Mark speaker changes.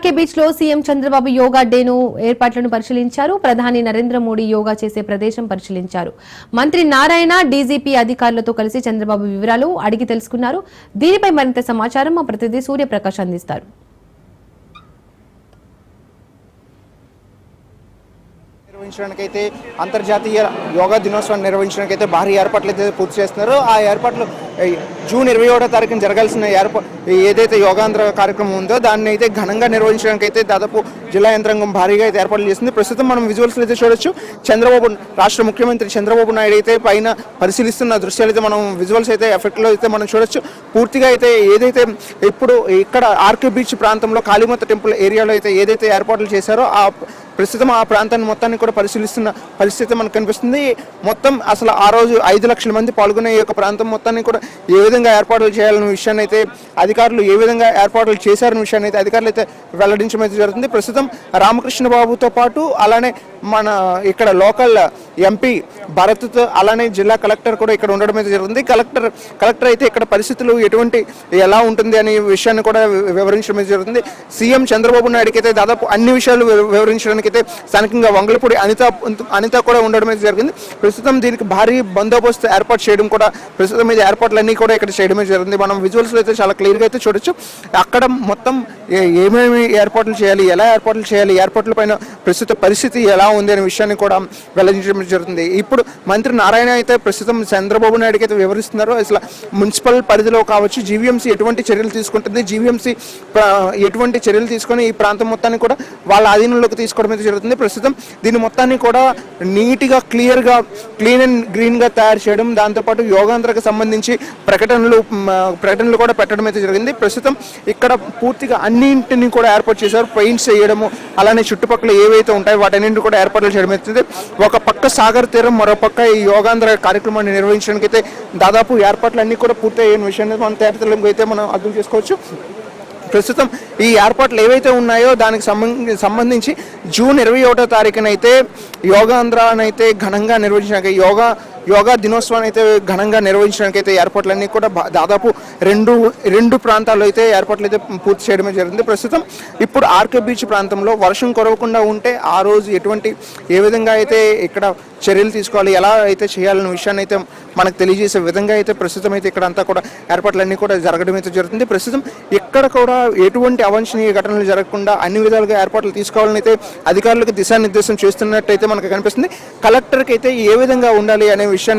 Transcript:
Speaker 1: RK beach లో CM Chandrababu yoga డేను ఏర్పాట్లను పరిశీలించారు. ప్రధాని నరేంద్ర మోడీ యోగా చేసే ప్రదేశం పరిశీలించారు. మంత్రి నారాయణ డీజీపీ అధికారులతో కలిసి చంద్రబాబు వివరాలు అడిగి తెలుసుకున్నారు. దీనిపై మరింత సమాచారం మా ప్రతినిధి సూర్యప్రకాష్ అందిస్తారు.
Speaker 2: నిర్వహించడానికైతే అంతర్జాతీయ యోగా దినోత్సవాన్ని నిర్వహించడానికైతే భారీ ఏర్పాట్లు అయితే పూర్తి చేస్తున్నారు. ఆ ఏర్పాట్లు జూన్ 21వ తారీఖున జరగాల్సిన ఏదైతే యోగాంధ్ర కార్యక్రమం ఉందో దాన్ని అయితే ఘనంగా నిర్వహించడానికైతే దాదాపు జిల్లా యంత్రాంగం భారీగా అయితే ఏర్పాట్లు చేస్తుంది. ప్రస్తుతం మనం విజువల్స్ అయితే చూడొచ్చు. రాష్ట్ర ముఖ్యమంత్రి చంద్రబాబు నాయుడు అయితే పైన పరిశీలిస్తున్న దృశ్యాలు అయితే మనం విజువల్స్ అయితే ఎఫెక్ట్లో అయితే మనం చూడొచ్చు. పూర్తిగా అయితే ఏదైతే ఇప్పుడు ఇక్కడ ఆర్కే బీచ్ ప్రాంతంలో కాళీమాత టెంపుల్ ఏరియాలో అయితే ఏదైతే ఏర్పాట్లు చేశారో ప్రస్తుతం ఆ ప్రాంతాన్ని మొత్తాన్ని కూడా పరిశీలిస్తున్న పరిస్థితి మనకు కనిపిస్తుంది. మొత్తం అసలు ఆ రోజు 5 లక్షల మంది పాల్గొనే ఈ యొక్క ప్రాంతం మొత్తాన్ని కూడా ఏ విధంగా ఏర్పాట్లు చేయాలనే విషయాన్ని అయితే అధికారులు ఏ విధంగా ఏర్పాట్లు చేశారనే విషయాన్ని అయితే అధికారులు అయితే వెల్లడించడం అయితే జరుగుతుంది. ప్రస్తుతం రామకృష్ణ బాబుతో పాటు అలానే మన ఇక్కడ లోకల్ ఎంపీ భరత్తో అలానే జిల్లా కలెక్టర్ కూడా ఇక్కడ ఉండడం అయితే జరుగుతుంది. కలెక్టర్ అయితే ఇక్కడ పరిస్థితులు ఎలా ఉంటుంది అనే విషయాన్ని కూడా వివరించడం అయితే జరుగుతుంది. సీఎం చంద్రబాబు నాయుడుకి అయితే దాదాపు అన్ని విషయాలు వివరించడానికి అయితే స్థానికంగా వంగలపూడి అనిత కూడా ఉండడం అయితే జరిగింది. ప్రస్తుతం దీనికి భారీ బందోబస్తు ఏర్పాటు చేయడం కూడా ప్రస్తుతం మీద ఏర్పాట్లన్నీ కూడా ఇక్కడ చేయడమే జరిగింది. మనం విజువల్స్లో అయితే చాలా క్లియర్గా అయితే చూడొచ్చు. అక్కడ మొత్తం ఏమేమి ఏర్పాట్లు చేయాలి, ఎలా ఏర్పాట్లు చేయాలి, ఏర్పాట్ల పైన ప్రస్తుత పరిస్థితి ఎలా ఉంది అనే విషయాన్ని కూడా వెల్లడించడం జరుగుతుంది. ఇప్పుడు మంత్రి నారాయణ అయితే ప్రస్తుతం చంద్రబాబు నాయుడుకి అయితే వివరిస్తున్నారు. అసలు మున్సిపల్ పరిధిలో కావచ్చు జీవీఎంసీ ఎటువంటి చర్యలు తీసుకుంటుంది, జీవీఎంసీ ఎటువంటి చర్యలు తీసుకొని ఈ ప్రాంతం మొత్తాన్ని కూడా వాళ్ళ ఆధీనంలోకి తీసుకోవడం అయితే జరుగుతుంది. ప్రస్తుతం దీని మొత్తాన్ని కూడా నీట్గా క్లీన్ అండ్ గ్రీన్గా తయారు చేయడం, దాంతోపాటు యోగాంధ్రకు సంబంధించి ప్రకటనలు కూడా పెట్టడం అయితే జరిగింది. ప్రస్తుతం ఇక్కడ పూర్తిగా అన్నింటినీ కూడా ఏర్పాటు చేశారు. పెయింట్స్ వేయడము అలానే చుట్టుపక్కల ఏవైతే ఉంటాయో వాటన్నింటినీ కూడా ఏర్పాట్లు చేయడం అవుతుంది. ఒక పక్క సాగర్ తీరం, మరో పక్క ఈ యోగాంధ్ర కార్యక్రమాన్ని నిర్వహించడానికి అయితే దాదాపు ఏర్పాట్లన్నీ కూడా పూర్తయిన విషయాన్ని మన తేటతెల్లంగా అయితే మనం అర్థం చేసుకోవచ్చు. ప్రస్తుతం ఈ ఏర్పాట్లు ఏవైతే ఉన్నాయో దానికి సంబంధించి జూన్ 21వ తారీఖున అయితే యోగాంధ్రనైతే ఘనంగా నిర్వహించడానికి యోగా దినోత్సవాన్ని అయితే ఘనంగా నిర్వహించడానికి అయితే ఏర్పాట్లన్నీ కూడా దాదాపు రెండు ప్రాంతాల్లో అయితే ఏర్పాట్లు అయితే పూర్తి చేయడమే జరిగింది. ప్రస్తుతం ఇప్పుడు ఆర్కే బీచ్ ప్రాంతంలో వర్షం కురవకుండా ఉంటే ఆ రోజు ఏ విధంగా అయితే ఇక్కడ చర్యలు తీసుకోవాలి, ఎలా అయితే చేయాలనే విషయాన్ని అయితే మనకు తెలియజేసే విధంగా అయితే ప్రస్తుతం అయితే ఇక్కడ అంతా కూడా ఏర్పాట్లన్నీ కూడా జరగడం అయితే జరుగుతుంది. ప్రస్తుతం ఇక్కడ కూడా ఎటువంటి అవాంఛనీయ ఘటనలు జరగకుండా అన్ని విధాలుగా ఏర్పాట్లు తీసుకోవాలని అయితే అధికారులకు దిశానిర్దేశం చేస్తున్నట్టయితే మనకు కనిపిస్తుంది. కలెక్టర్కి అయితే ఏ విధంగా ఉండాలి అనే